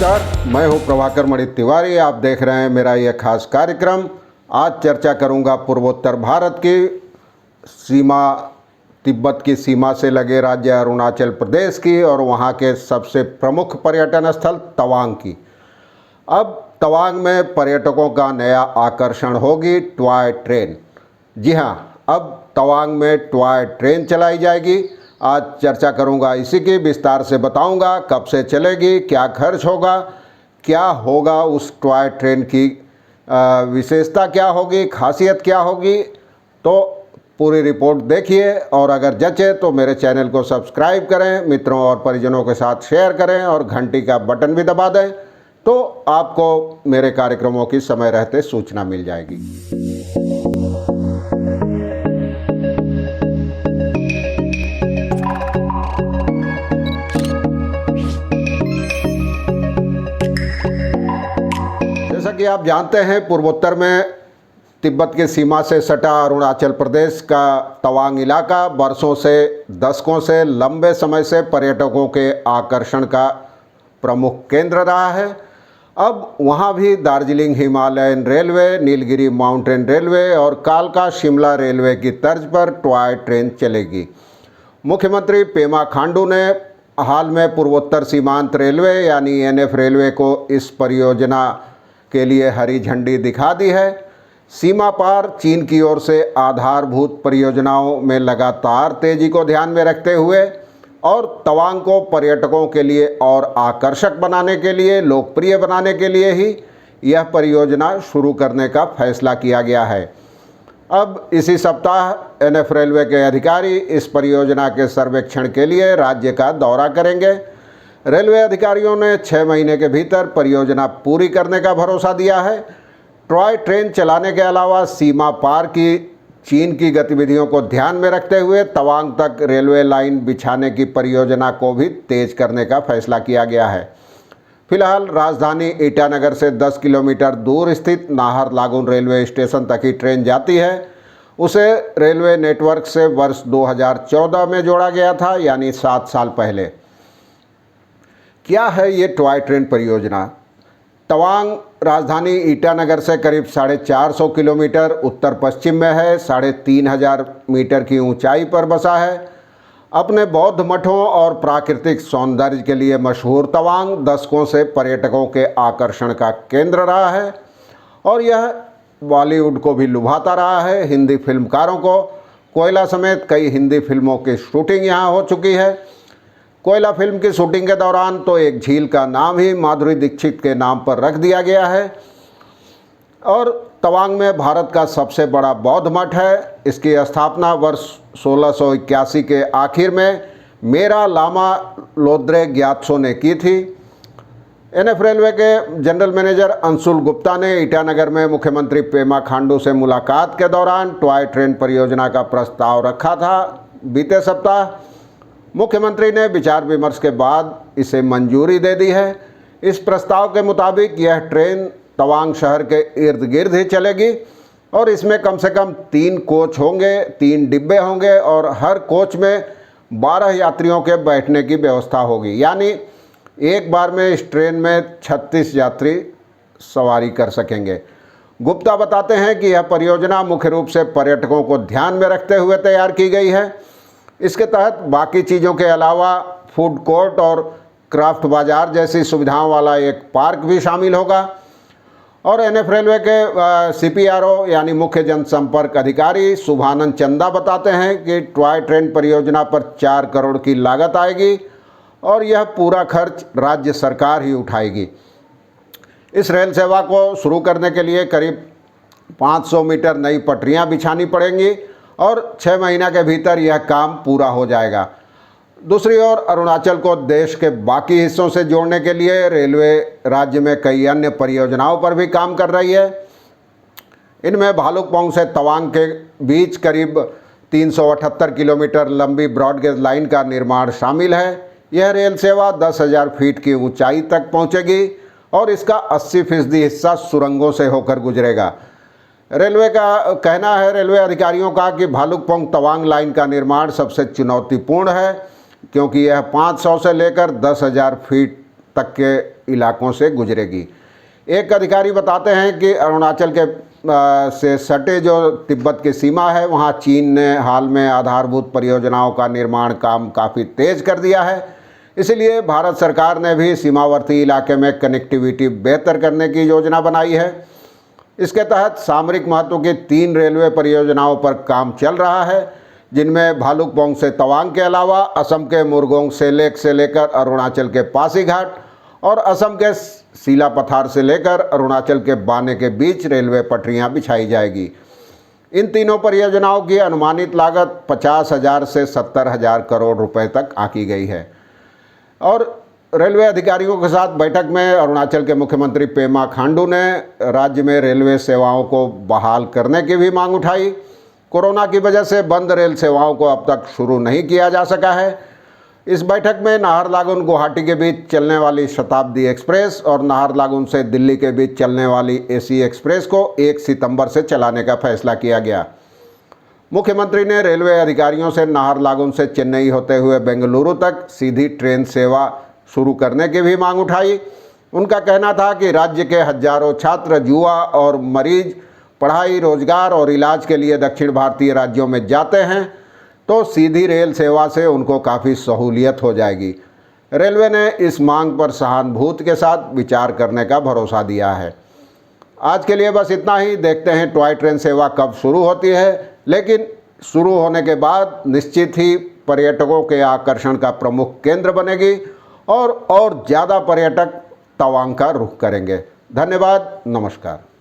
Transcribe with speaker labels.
Speaker 1: नमस्कार, मैं हूं प्रभाकर मणि तिवारी। आप देख रहे हैं मेरा यह खास कार्यक्रम। आज चर्चा करूंगा पूर्वोत्तर भारत की सीमा, तिब्बत की सीमा से लगे राज्य अरुणाचल प्रदेश की और वहां के सबसे प्रमुख पर्यटन स्थल तवांग की। अब तवांग में पर्यटकों का नया आकर्षण होगी टॉय ट्रेन। जी हां, अब तवांग में टॉय ट्रेन चलाई जाएगी। आज चर्चा करूंगा इसी की, विस्तार से बताऊंगा कब से चलेगी, क्या खर्च होगा, क्या होगा उस टॉय ट्रेन की विशेषता क्या होगी, खासियत क्या होगी। तो पूरी रिपोर्ट देखिए और अगर जचे तो मेरे चैनल को सब्सक्राइब करें, मित्रों और परिजनों के साथ शेयर करें और घंटी का बटन भी दबा दें, तो आपको मेरे कार्यक्रमों की समय रहते सूचना मिल जाएगी। जैसा कि आप जानते हैं, पूर्वोत्तर में तिब्बत की सीमा से सटा अरुणाचल प्रदेश का तवांग इलाका वर्षों से, दशकों से, लंबे समय से पर्यटकों के आकर्षण का प्रमुख केंद्र रहा है। अब वहां भी Darjeeling Himalayan railway, Nilgiri mountain railway और कालका शिमला रेलवे की तर्ज पर टॉय ट्रेन चलेगी। मुख्यमंत्री पेमा खांडू ने हाल में पूर्वोत्तर सीमांत रेलवे यानी एनएफ रेलवे को इस परियोजना के लिए हरी झंडी दिखा दी है। सीमा पार चीन की ओर से आधारभूत परियोजनाओं में लगातार तेजी को ध्यान में रखते हुए और तवांग को पर्यटकों के लिए और आकर्षक बनाने के लिए, लोकप्रिय बनाने के लिए ही यह परियोजना शुरू करने का फैसला किया गया है। अब इसी सप्ताह एनएफ रेलवे के अधिकारी इस परियोजना के सर्वेक्षण के लिए राज्य का दौरा करेंगे। रेलवे अधिकारियों ने 6 महीने के भीतर परियोजना पूरी करने का भरोसा दिया है। टॉय ट्रेन चलाने के अलावा सीमा पार की चीन की गतिविधियों को ध्यान में रखते हुए तवांग तक रेलवे लाइन बिछाने की परियोजना को भी तेज करने का फैसला किया गया है। फिलहाल राजधानी ईटानगर से 10 किलोमीटर दूर स्थित नाहरलागुन रेलवे स्टेशन तक ही ट्रेन जाती है। उसे रेलवे नेटवर्क से वर्ष 2014 में जोड़ा गया था, यानी 7 साल पहले। क्या है ये टॉय ट्रेन परियोजना? तवांग राजधानी ईटानगर से करीब 450 किलोमीटर उत्तर पश्चिम में है। 3500 मीटर की ऊंचाई पर बसा है। अपने बौद्ध मठों और प्राकृतिक सौंदर्य के लिए मशहूर तवांग दशकों से पर्यटकों के आकर्षण का केंद्र रहा है और यह बॉलीवुड को भी लुभाता रहा है। हिंदी फिल्मकारों को कोयला समेत कई हिंदी फिल्मों की शूटिंग यहाँ हो चुकी है। कोयला फिल्म की शूटिंग के दौरान तो एक झील का नाम ही माधुरी दीक्षित के नाम पर रख दिया गया है। और तवांग में भारत का सबसे बड़ा बौद्ध मठ है। इसकी स्थापना वर्ष 1681 के आखिर में मेरा लामा लोद्रे ग्यात्सो ने की थी। एनएफ रेलवे के जनरल मैनेजर अंशुल गुप्ता ने ईटानगर में मुख्यमंत्री पेमा खांडू से मुलाकात के दौरान टॉय ट्रेन परियोजना का प्रस्ताव रखा था। बीते सप्ताह मुख्यमंत्री ने विचार विमर्श के बाद इसे मंजूरी दे दी है। इस प्रस्ताव के मुताबिक यह ट्रेन तवांग शहर के इर्द गिर्द ही चलेगी और इसमें कम से कम 3 कोच होंगे, 3 डिब्बे होंगे और हर कोच में 12 यात्रियों के बैठने की व्यवस्था होगी। यानी एक बार में इस ट्रेन में 36 यात्री सवारी कर सकेंगे। गुप्ता बताते हैं कि यह परियोजना मुख्य रूप से पर्यटकों को ध्यान में रखते हुए तैयार की गई है। इसके तहत बाकी चीज़ों के अलावा फूड कोर्ट और क्राफ्ट बाज़ार जैसी सुविधाओं वाला एक पार्क भी शामिल होगा। और एनएफ रेलवे के सीपीआरओ यानी मुख्य जनसंपर्क अधिकारी शुभानंद चंदा बताते हैं कि टॉय ट्रेन परियोजना पर 4 करोड़ की लागत आएगी और यह पूरा खर्च राज्य सरकार ही उठाएगी। इस रेल सेवा को शुरू करने के लिए करीब 500 मीटर नई पटरियां बिछानी पड़ेंगी और 6 महीना के भीतर यह काम पूरा हो जाएगा। दूसरी ओर अरुणाचल को देश के बाकी हिस्सों से जोड़ने के लिए रेलवे राज्य में कई अन्य परियोजनाओं पर भी काम कर रही है। इनमें भालुकपोंग से तवांग के बीच करीब 378 किलोमीटर लंबी ब्रॉडगेज लाइन का निर्माण शामिल है। यह रेल सेवा 10,000 फीट की ऊंचाई तक पहुंचेगी और इसका 80% हिस्सा सुरंगों से होकर गुजरेगा। रेलवे का कहना है, रेलवे अधिकारियों का, कि भालुकपोंग तवांग लाइन का निर्माण सबसे चुनौतीपूर्ण है क्योंकि यह 500 से लेकर 10,000 फीट तक के इलाकों से गुजरेगी। एक अधिकारी बताते हैं कि अरुणाचल के से सटे जो तिब्बत की सीमा है, वहाँ चीन ने हाल में आधारभूत परियोजनाओं का निर्माण काम काफ़ी तेज़ कर दिया है। इसलिए भारत सरकार ने भी सीमावर्ती इलाके में कनेक्टिविटी बेहतर करने की योजना बनाई है। इसके तहत सामरिक महत्व की 3 रेलवे परियोजनाओं पर काम चल रहा है, जिनमें भालुकपोंग से तवांग के अलावा असम के मुरगोंग सेलेक से लेकर अरुणाचल के पासीघाट और असम के सीलापथार से लेकर अरुणाचल के बाने के बीच रेलवे पटरियां बिछाई जाएगी। इन तीनों परियोजनाओं की अनुमानित लागत 50,000 से 70,000 करोड़ रुपए तक आंकी गई है। और रेलवे अधिकारियों के साथ बैठक में अरुणाचल के मुख्यमंत्री पेमा खांडू ने राज्य में रेलवे सेवाओं को बहाल करने की भी मांग उठाई। कोरोना की वजह से बंद रेल सेवाओं को अब तक शुरू नहीं किया जा सका है। इस बैठक में नाहरलागुन गुवाहाटी के बीच चलने वाली शताब्दी एक्सप्रेस और नाहरलागुन से दिल्ली के बीच चलने वाली एसी एक्सप्रेस को 1 सितंबर से चलाने का फैसला किया गया। मुख्यमंत्री ने रेलवे अधिकारियों से नाहरलागुन से चेन्नई होते हुए बेंगलुरु तक सीधी ट्रेन सेवा शुरू करने की भी मांग उठाई। उनका कहना था कि राज्य के हजारों छात्र, युवा और मरीज पढ़ाई, रोजगार और इलाज के लिए दक्षिण भारतीय राज्यों में जाते हैं, तो सीधी रेल सेवा से उनको काफ़ी सहूलियत हो जाएगी। रेलवे ने इस मांग पर सहानुभूति के साथ विचार करने का भरोसा दिया है। आज के लिए बस इतना ही। देखते हैं टॉय ट्रेन सेवा कब शुरू होती है, लेकिन शुरू होने के बाद निश्चित ही पर्यटकों के आकर्षण का प्रमुख केंद्र बनेगी और ज़्यादा पर्यटक तवांग का रुख करेंगे। धन्यवाद, नमस्कार।